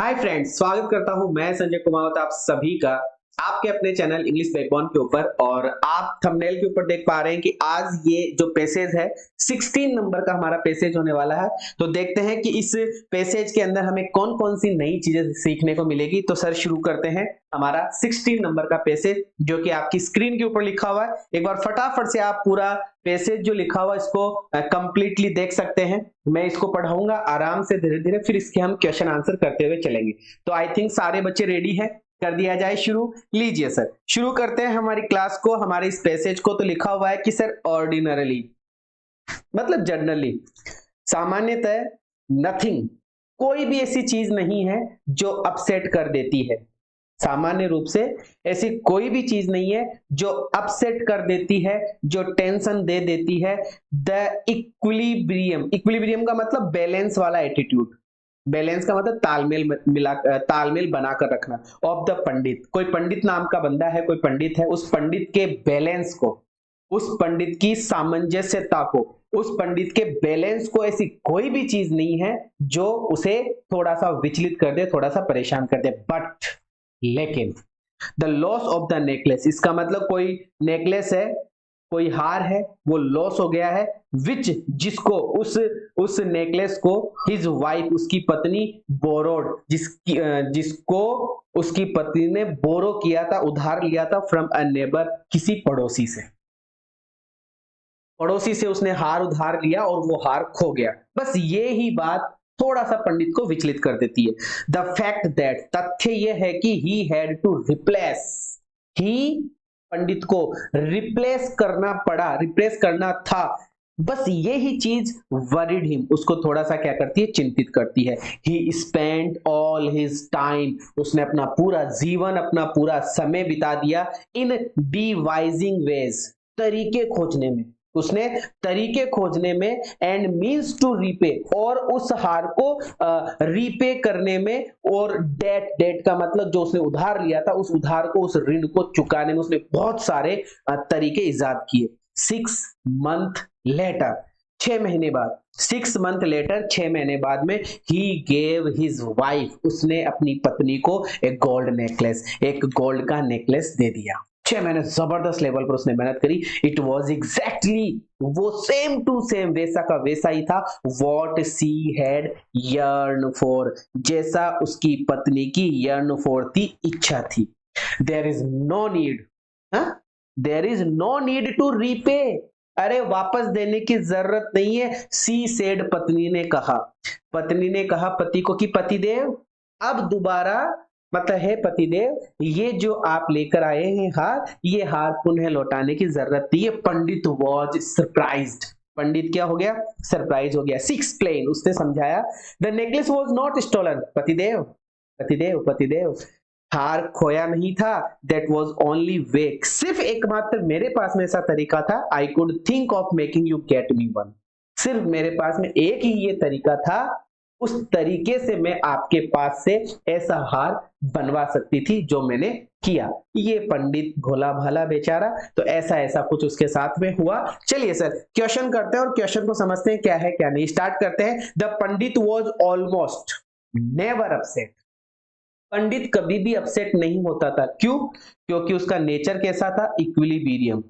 Hi friends, स्वागत करता हूं मैं संजय कुमावत आप सभी का आपके अपने चैनल इंग्लिश बैकबोन के ऊपर। और आप थंबनेल के ऊपर देख पा रहे हैं कि आज ये जो पैसेज है 16 नंबर का हमारा पैसेज होने वाला है। तो देखते हैं कि इस पैसेज के अंदर हमें कौन कौन सी नई चीजें सीखने को मिलेगी। तो सर शुरू करते हैं हमारा 16 नंबर का पैसेज जो कि आपकी स्क्रीन के ऊपर लिखा हुआ है। एक बार फटाफट से आप पूरा पैसेज जो लिखा हुआ है इसको कंप्लीटली देख सकते हैं। मैं इसको पढ़ाऊंगा आराम से धीरे धीरे, फिर इसके हम क्वेश्चन आंसर करते हुए चलेंगे। तो आई थिंक सारे बच्चे रेडी हैं, कर दिया जाए शुरू। लीजिए सर, शुरू करते हैं हमारी क्लास को, हमारे इस पैसेज को। तो लिखा हुआ है कि सर ऑर्डिनरली मतलब जनरली, सामान्यतः, नथिंग कोई भी ऐसी चीज नहीं है जो अपसेट कर देती है। सामान्य रूप से ऐसी कोई भी चीज नहीं है जो अपसेट कर देती है, जो टेंशन दे देती है। द इक्विलिब्रियम, इक्विलिब्रियम का मतलब बैलेंस वाला एटीट्यूड, बैलेंस का मतलब तालमेल बनाकर रखना। ऑफ द पंडित, कोई पंडित नाम का बंदा है, कोई पंडित है, उस पंडित के बैलेंस को, उस पंडित की सामंजस्यता को, उस पंडित के बैलेंस को ऐसी कोई भी चीज नहीं है जो उसे थोड़ा सा विचलित कर दे, थोड़ा सा परेशान कर दे। बट लेकिन the loss of the necklace, इसका मतलब कोई नेकलेस है, कोई हार है, वो लॉस हो गया है। विच, जिसको, उस नेकलेस को हिज वाइफ, उसकी पत्नी, बोरोड, जिसको उसकी पत्नी ने बोरो किया था, उधार लिया था, फ्रॉम अ नेबर, किसी पड़ोसी से। पड़ोसी से उसने हार उधार लिया और वो हार खो गया। बस ये ही बात थोड़ा सा पंडित को विचलित कर देती है। द फैक्ट दैट, तथ्य यह है कि ही हैड टू रिप्लेस, ही, पंडित को रिप्लेस करना पड़ा, रिप्लेस करना था। बस यही चीज वरीड हिम, उसको थोड़ा सा क्या करती है, चिंतित करती है। ही स्पेंट ऑल हिज टाइम, उसने अपना पूरा जीवन, अपना पूरा समय बिता दिया इन डिवाइजिंग वेज, तरीके खोजने में, उसने तरीके खोजने में, एंड मीन्स टू रीपे, और उस हार को रीपे करने में, और डेट, डेट का मतलब जो उसने उधार लिया था, उस उधार को, उस ऋण को चुकाने में उसने बहुत सारे तरीके इजाद किए। 6 मंथ लेटर, 6 महीने बाद, 6 मंथ लेटर, 6 महीने बाद में, ही गेव हिज वाइफ, उसने अपनी पत्नी को एक गोल्ड नेकलेस, एक गोल्ड का नेकलेस दे दिया। 6 महीने जबरदस्त लेवल पर उसने मेहनत करी। इट वॉज एग्जैक्टली, वो सेम टू सेम, वैसा का वैसा ही था। What she had yearn for, जैसा उसकी पत्नी की यर्न फॉर थी, इच्छा थी। There is no need, there is no need to repay, अरे वापस देने की जरूरत नहीं है। सी सेड, पत्नी ने कहा, पत्नी ने कहा पति को कि पतिदेव, अब दोबारा, मतलब है पतिदेव, ये जो आप लेकर आए हैं हार, ये हार पुनः लौटाने की जरूरत नहीं है। पंडित वॉज सरप्राइज्ड, पंडित क्या हो गया, सरप्राइज हो गया। सी एक्सप्लेन, उसने समझाया। The necklace was not stolen, पतिदेव, पतिदेव, पतिदेव, हार खोया नहीं था। दैट वॉज ओनली वेक, सिर्फ एकमात्र मेरे पास में ऐसा तरीका था। I could think of making you get me one, सिर्फ मेरे पास में एक ही ये तरीका था, उस तरीके से मैं आपके पास से ऐसा हार बनवा सकती थी जो मैंने किया। ये पंडित भोला भाला बेचारा, तो ऐसा ऐसा कुछ उसके साथ में हुआ। चलिए सर क्वेश्चन करते हैं और क्वेश्चन को समझते हैं क्या है क्या नहीं। स्टार्ट करते हैं। The pandit was almost never upset, पंडित कभी भी अपसेट नहीं होता था। क्यों? क्योंकि उसका नेचर कैसा था, इक्विलिब्रियम,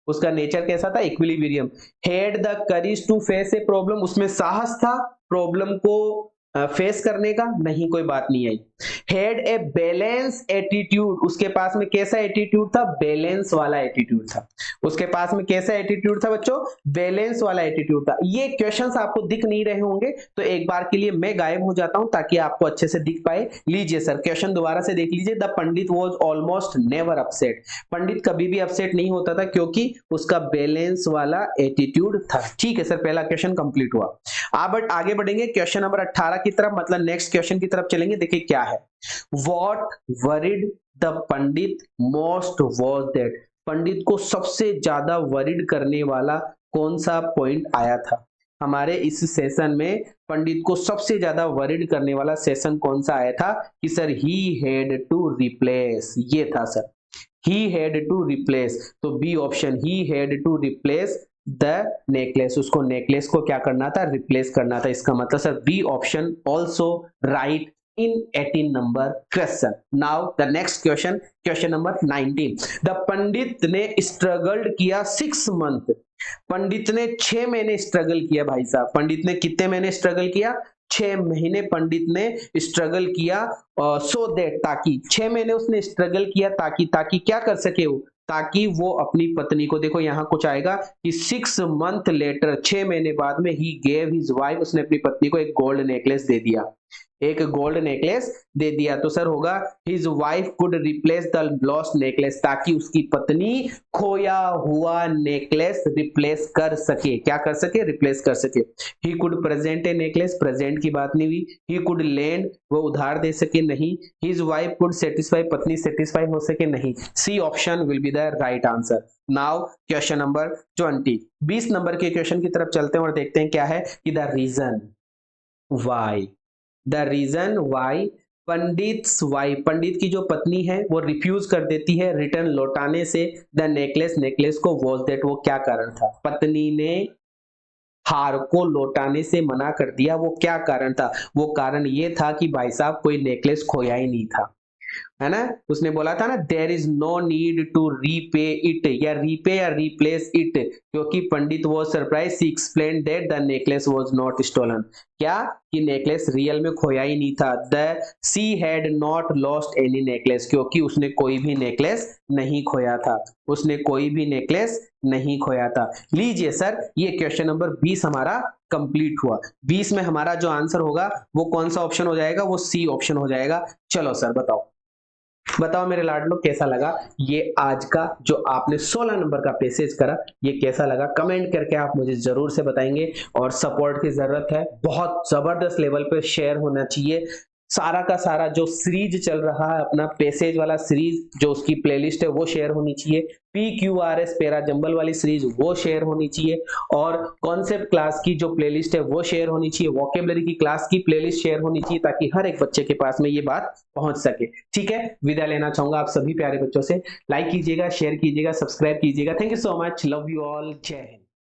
उसका नेचर कैसा था, equilibrium. Had the courage to face a problem, उसमें साहस था प्रॉब्लम को फेस करने का, नहीं कोई बात नहीं आई। हैड ए बैलेंस एटीट्यूड, उसके पास में कैसा एटीट्यूड था, बैलेंस वाला एटीट्यूड था। उसके पास में कैसा एटीट्यूड था बच्चों, बैलेंस वाला एटीट्यूड था। ये क्वेश्चंस आपको दिख नहीं रहे होंगे तो एक बार के लिए मैं गायब हो जाता हूं ताकि आपको अच्छे से दिख पाए। लीजिए सर क्वेश्चन दोबारा से देख लीजिए। The pandit was almost never upset, पंडित कभी भी अपसेट नहीं होता था क्योंकि उसका बैलेंस वाला एटीट्यूड था। ठीक है सर, पहला क्वेश्चन कंप्लीट हुआ। अब आगे बढ़ेंगे क्वेश्चन नंबर 18 की तरफ, मतलब नेक्स्ट क्वेश्चन की तरफ चलेंगे। देखिए क्या है। What worried the pandit most was that, पंडित को सबसे ज्यादा वरीड करने वाला कौन सा पॉइंट आया था हमारे इस सेशन में। पंडित को सबसे ज्यादा वरीड करने वाला सेशन कौन सा आया था कि sir he had to replace, ये था sir, he had to replace. तो B option, he had to replace the necklace, उसको नेकलेस को क्या करना था, रिप्लेस करना था। इसका मतलब sir B option also right in 18 number question. Now the next question number 19. The पंडित ने स्ट्रगल्ड किया 6 month. पंडित ने 6 महीने स्ट्रगल किया भाई साहब. पंडित ने कितने महीने स्ट्रगल किया? 6 महीने पंडित ने स्ट्रगल किया. सो दैट, ताकि 6 महीने उसने स्ट्रगल किया ताकि क्या कर सके वो, ताकि वो अपनी पत्नी को, देखो यहां कुछ आएगा कि 6 month लेटर, 6 महीने बाद में ही गेव हिज वाइफ, उसने अपनी पत्नी को एक गोल्ड नेकलेस दे दिया, एक गोल्ड नेकलेस दे दिया. तो सर होगा his wife could replace the lost necklace, ताकि उसकी पत्नी खोया हुआ नेकलेस रिप्लेस कर सके. क्या कर सके? रिप्लेस कर सके. He could present A necklace, present की बात नहीं हुई. ही कुड लेंड, वो उधार दे सके, नहीं. हिज वाइफ कुड सेटिस्फाई, पत्नी सेटिस्फाई हो सके, नहीं. C option will be the right answer. Now question number 20. 20 number के क्वेश्चन की तरफ चलते हैं और देखते हैं क्या है कि the reason why, the reason why pandit's wife, पंडित की जो पत्नी है वो रिफ्यूज कर देती है रिटर्न लौटाने से द नेकलेस, नेकलेस को. वॉज दैट, वो क्या कारण था? पत्नी ने हार को लौटाने से मना कर दिया, वो क्या कारण था? वो कारण ये था कि भाई साहब कोई नेकलेस खोया ही नहीं था, है ना. उसने बोला था ना, there is no need to repay it, या रीपे या रिप्लेस इट, क्योंकि पंडित वो surprise, she explain that the necklace was not stolen. क्या? कि नेकलेस रियल में खोया ही नहीं था. The she had not lost any necklace, क्योंकि उसने कोई भी नेकलेस नहीं खोया था, उसने कोई भी नेकलेस नहीं खोया था. लीजिए सर, ये क्वेश्चन नंबर 20 हमारा कंप्लीट हुआ. 20 में हमारा जो आंसर होगा वो कौन सा ऑप्शन हो जाएगा? वो सी ऑप्शन हो जाएगा. चलो सर बताओ मेरे लाडलो, कैसा लगा ये आज का जो आपने 16 नंबर का पैसेज करा, ये कैसा लगा? कमेंट करके आप मुझे जरूर से बताएंगे. और सपोर्ट की जरूरत है, बहुत जबरदस्त लेवल पे शेयर होना चाहिए. सारा का सारा जो सीरीज चल रहा है अपना पैसेज वाला सीरीज, जो उसकी प्लेलिस्ट है वो शेयर होनी चाहिए. PQRS पैरा जंबल वाली सीरीज वो शेयर होनी चाहिए. और कॉन्सेप्ट क्लास की जो प्लेलिस्ट है वो शेयर होनी चाहिए. वोकेबलरी की क्लास की प्लेलिस्ट शेयर होनी चाहिए, ताकि हर एक बच्चे के पास में ये बात पहुंच सके. ठीक है, विदा लेना चाहूंगा आप सभी प्यारे बच्चों से. लाइक कीजिएगा, शेयर कीजिएगा, सब्सक्राइब कीजिएगा. Thank you so much, love you all, जय हिंद.